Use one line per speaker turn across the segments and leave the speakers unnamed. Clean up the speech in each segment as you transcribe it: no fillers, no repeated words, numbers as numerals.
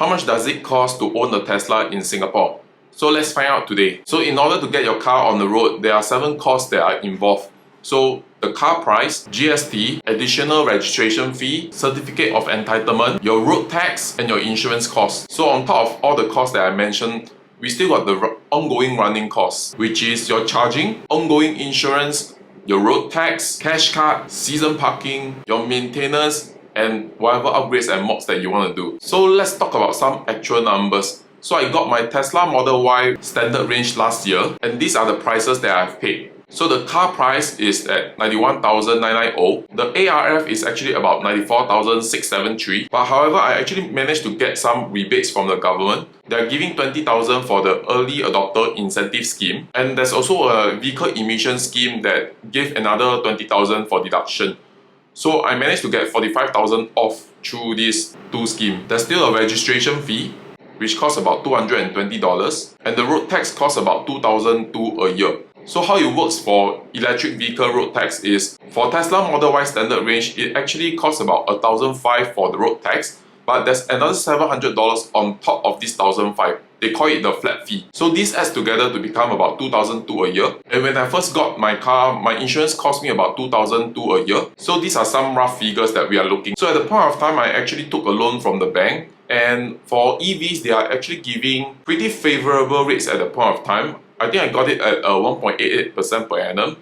How much does it cost to own a Tesla in Singapore? So let's find out today. So in order to get your car on the road, there are 7 costs that are involved. So the car price, GST, additional registration fee, certificate of entitlement, your road tax, and your insurance costs. So on top of all the costs that I mentioned, we still got the ongoing running costs, which is your charging, ongoing insurance, your road tax, cash card, season parking, your maintenance, and whatever upgrades and mods that you want to do. So let's talk about some actual numbers. So I got my Tesla Model Y standard range last year, and these are the prices that I've paid. So the car price is at 91,990. The ARF is actually about 94,673. But however, I actually managed to get some rebates from the government. They're giving 20,000 for the early adopter incentive scheme. And there's also a vehicle emission scheme that gave another 20,000 for deduction. So I managed to get 45,000 off through these 2 schemes. There's still a registration fee, which costs about $220, and the road tax costs about $2,200 a year. So how it works for electric vehicle road tax is, for Tesla Model Y standard range, it actually costs about $1,500 for the road tax, but there's another $700 on top of this $1,500. They call it the flat fee. So this adds together to become about $2,200 a year. And when I first got my car, my insurance cost me about $2,200 a year. So these are some rough figures that we are looking. So at the point of time, I actually took a loan from the bank. And for EVs, they are actually giving pretty favorable rates at the point of time. I think I got it at 1.88% per annum.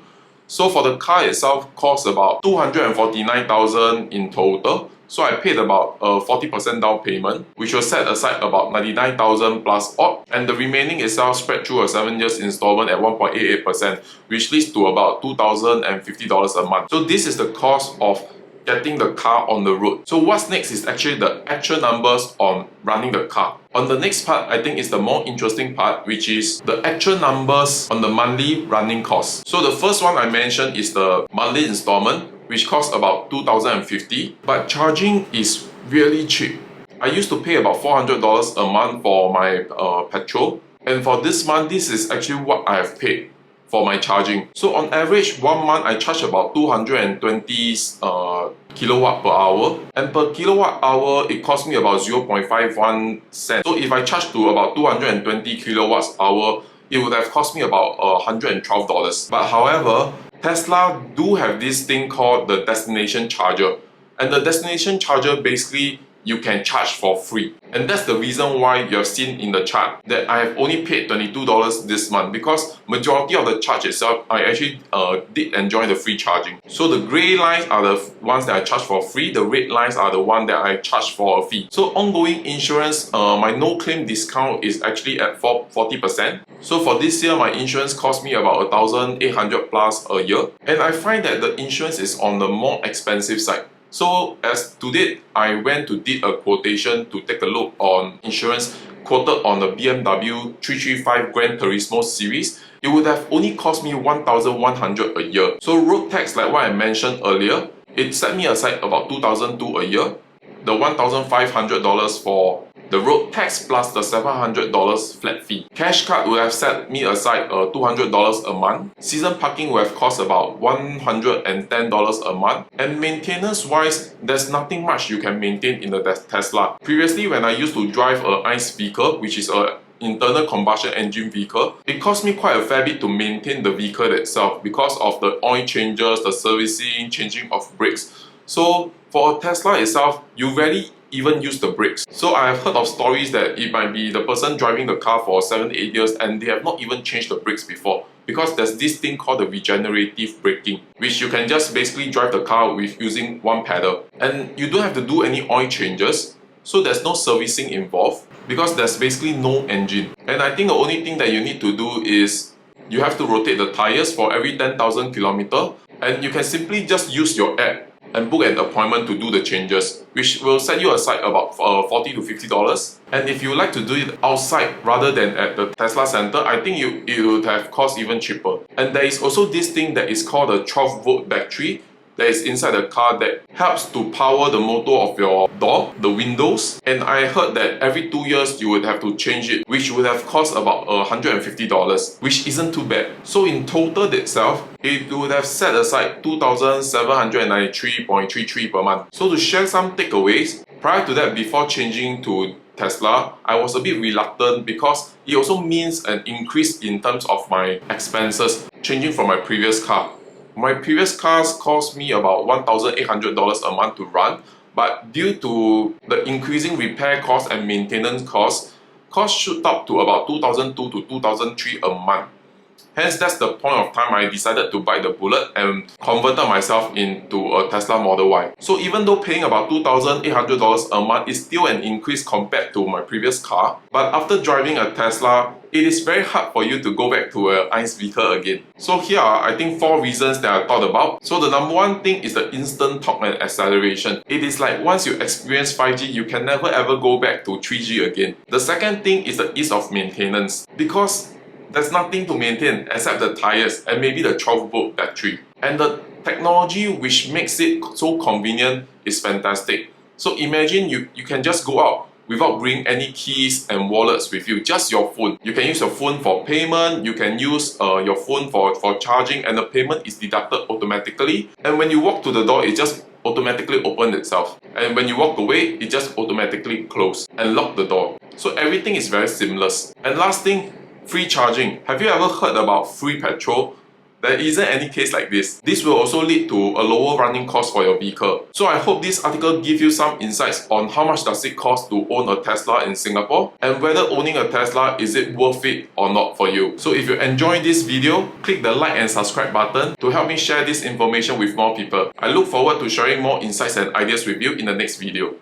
So for the car itself, costs about $249,000 in total. So I paid about 40% down payment, which will set aside about $99,000 plus odd, and the remaining itself spread through a 7 years installment at 1.88%, which leads to about $2,050 a month. So this is the cost of getting the car on the road. So what's next is actually the actual numbers on running the car. On the next part, I think is the more interesting part, which is the actual numbers on the monthly running costs. So the first one I mentioned is the monthly installment, which costs about $2,050, but charging is really cheap. I used to pay about $400 a month for my petrol, and for this month, this is actually what I have paid for my charging. So on average, 1 month I charge about 220 kilowatt per hour, and per kilowatt hour it costs me about 0.51 cents. So if I charge to about 220 kilowatts hour, it would have cost me about $112. But however, Tesla do have this thing called the destination charger, and the destination charger basically you can charge for free. And that's the reason why you have seen in the chart that I have only paid $22 this month, because majority of the charge itself, I actually did enjoy the free charging. So the grey lines are the ones that I charge for free, the red lines are the one that I charge for a fee. So ongoing insurance, my no claim discount is actually at 40%. So for this year, my insurance cost me about $1,800 plus a year. And I find that the insurance is on the more expensive side. So as to date, I went to did a quotation to take a look on insurance quoted on the BMW 335 Gran Turismo series. It would have only cost me $1,100 a year. So road tax, like what I mentioned earlier, it set me aside about $2,200 a year. The $1,500 for the road tax plus the $700 flat fee. Cash card would have set me aside $200 a month. Season parking would have cost about $110 a month. And maintenance wise, there's nothing much you can maintain in the Tesla. Previously, when I used to drive an ICE vehicle, which is a internal combustion engine vehicle, it cost me quite a fair bit to maintain the vehicle itself because of the oil changes, the servicing, changing of brakes. So for a Tesla itself, you rarely even use the brakes. So I have heard of stories that it might be the person driving the car for 7-8 years and they have not even changed the brakes before, because there's this thing called the regenerative braking, which you can just basically drive the car with using one pedal, and you don't have to do any oil changes. So there's no servicing involved because there's basically no engine. And I think the only thing that you need to do is you have to rotate the tires for every 10,000 kilometers, and you can simply just use your app and book an appointment to do the changes, which will set you aside about $40 to $50. And if you like to do it outside rather than at the Tesla center, I think it would have cost even cheaper. And there is also this thing that is called a 12-volt battery that is inside the car that helps to power the motor of your door, the windows. And I heard that every 2 years you would have to change it, which would have cost about $150, which isn't too bad. So in total itself, it would have set aside $2,793.33 per month. So to share some takeaways, prior to that, before changing to Tesla, I was a bit reluctant because it also means an increase in terms of my expenses changing from my previous car. My previous cars cost me about $1,800 a month to run, but due to the increasing repair costs and maintenance costs shoot up to about $2,200 to $2,300 a month. Hence, that's the point of time I decided to buy the Bullet and converted myself into a Tesla Model Y. So even though paying about $2,800 a month is still an increase compared to my previous car, but after driving a Tesla, it is very hard for you to go back to an ICE vehicle again. So here are, I think, 4 reasons that I thought about. So the number one thing is the instant torque and acceleration. It is like once you experience 5G, you can never ever go back to 3G again. The second thing is the ease of maintenance, because there's nothing to maintain except the tires and maybe the 12-volt battery. And the technology which makes it so convenient is fantastic. So imagine you can just go out without bringing any keys and wallets with you, just your phone. You can use your phone for payment, you can use your phone for charging, and the payment is deducted automatically. And when you walk to the door, it just automatically opens itself. And when you walk away, it just automatically closes and lock the door. So everything is very seamless. And last thing, free charging. Have you ever heard about free petrol? There isn't any case like this. This will also lead to a lower running cost for your vehicle. So I hope this article gives you some insights on how much does it cost to own a Tesla in Singapore and whether owning a Tesla is it worth it or not for you. So if you enjoyed this video, click the like and subscribe button to help me share this information with more people. I look forward to sharing more insights and ideas with you in the next video.